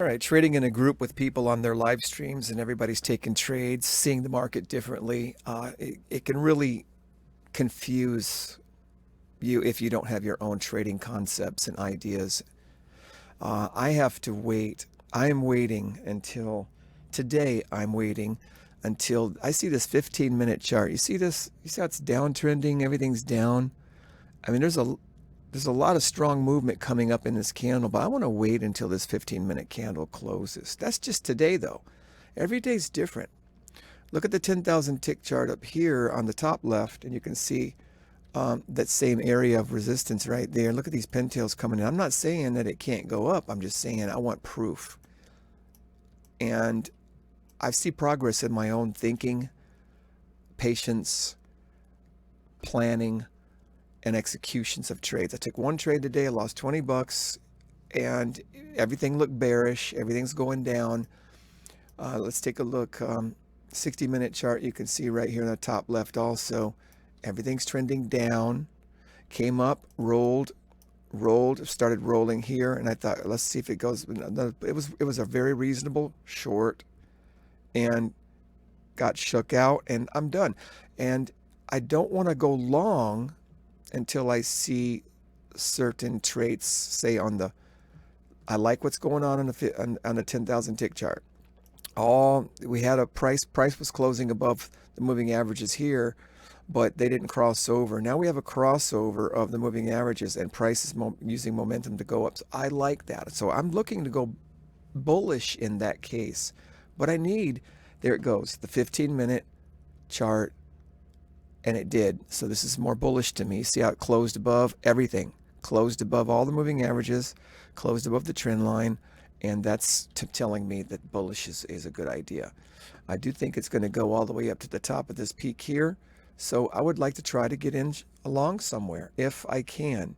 All right, trading in a group with people on their live streams and everybody's taking trades, seeing the market differently, it can really confuse you if you don't have your own trading concepts and ideas. I have to wait. I'm waiting until today. I'm waiting until I see this 15-minute chart. You see this? You see how it's downtrending? Everything's down. I mean, there's a lot of strong movement coming up in this candle, but I want to wait until this 15-minute candle closes. That's just today, though. Every day's different. Look at the 10,000 tick chart up here on the top left, and you can see that same area of resistance right there. Look at these pintails coming in. I'm not saying that it can't go up. I'm just saying I want proof. And I see progress in my own thinking, patience, planning, and executions of trades. I took one trade today. I lost 20 bucks, and everything looked bearish. Everything's going down. Let's take a look. 60-minute chart. You can see right here in the top left also. Everything's trending down. Came up, rolled, started rolling here, and I thought, let's see if it goes. It was a very reasonable short, and got shook out, and I'm done. And I don't want to go long until I see certain traits, say on the, I like what's going on the 10,000 tick chart. We had a price was closing above the moving averages here, but they didn't cross over. Now we have a crossover of the moving averages, and price is using momentum to go up. So I like that. So I'm looking to go bullish in that case, but I need, there it goes, the 15-minute chart. And it did. So this is more bullish to me. See how it closed above everything. Closed above all the moving averages, closed above the trend line, and that's telling me that bullish is a good idea. I do think it's going to go all the way up to the top of this peak here. So I would like to try to get in along somewhere if I can.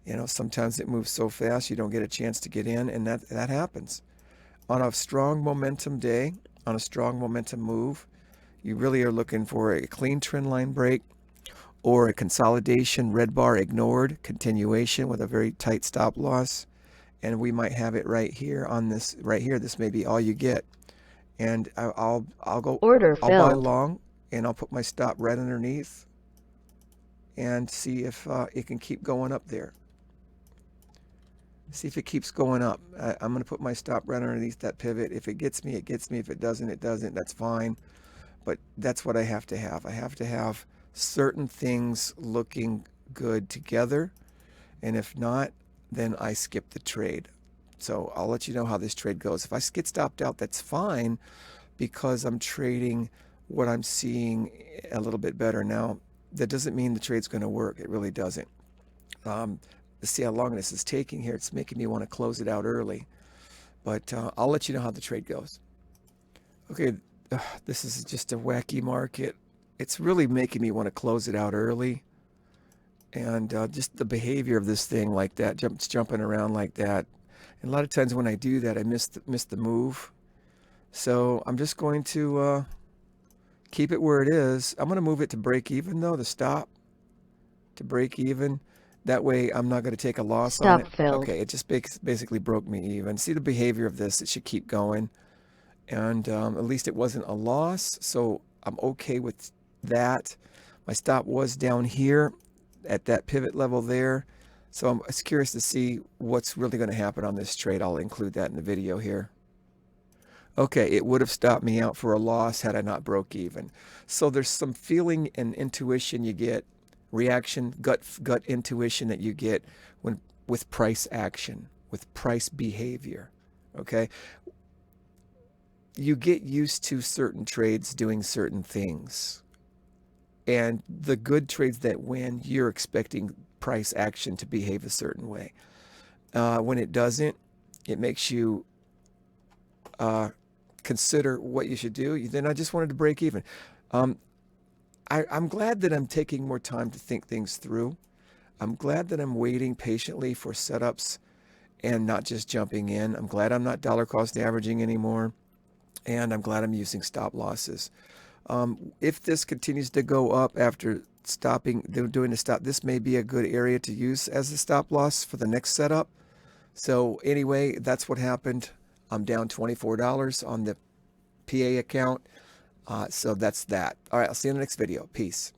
You know, sometimes it moves so fast you don't get a chance to get in, and that happens. On a strong momentum day, on a strong momentum move, you really are looking for a clean trend line break or a consolidation, red bar ignored, continuation with a very tight stop loss. And we might have it right here on this, right here. This may be all you get. And I'll buy long, and I'll put my stop right underneath and see if it can keep going up there. See if it keeps going up. I'm going to put my stop right underneath that pivot. If it gets me, it gets me. If it doesn't, it doesn't. That's fine. But that's what I have to have. I have to have certain things looking good together. And if not, then I skip the trade. So I'll let you know how this trade goes. If I get stopped out, that's fine, because I'm trading what I'm seeing a little bit better. Now, that doesn't mean the trade's going to work. It really doesn't. Let's see how long this is taking here. It's making me want to close it out early. But I'll let you know how the trade goes. Okay. This is just a wacky market. It's really making me want to close it out early. And just the behavior of this thing like that, jumping around like that. And a lot of times when I do that, I miss the move. So I'm just going to keep it where it is. I'm going to move it to break even, though, the stop to break even. That way I'm not going to take a loss on it. Okay, it just basically broke me even. See the behavior of this. It should keep going. And at least it wasn't a loss, so I'm okay with that. My stop was down here at that pivot level there. So I'm curious to see what's really going to happen on this trade. I'll include that in the video here. Okay, it would have stopped me out for a loss had I not broke even. So there's some feeling and intuition you get, reaction, gut intuition that you get with price action, with price behavior. Okay. You get used to certain trades doing certain things. And the good trades that win, you're expecting price action to behave a certain way. When it doesn't, it makes you consider what you should do. Then I just wanted to break even. I'm glad that I'm taking more time to think things through. I'm glad that I'm waiting patiently for setups and not just jumping in. I'm glad I'm not dollar cost averaging anymore. And I'm glad I'm using stop losses. If this continues to go up after doing the stop, this may be a good area to use as a stop loss for the next setup. So anyway, that's what happened. I'm down $24 on the PA account. So that's that. All right, I'll see you in the next video. Peace.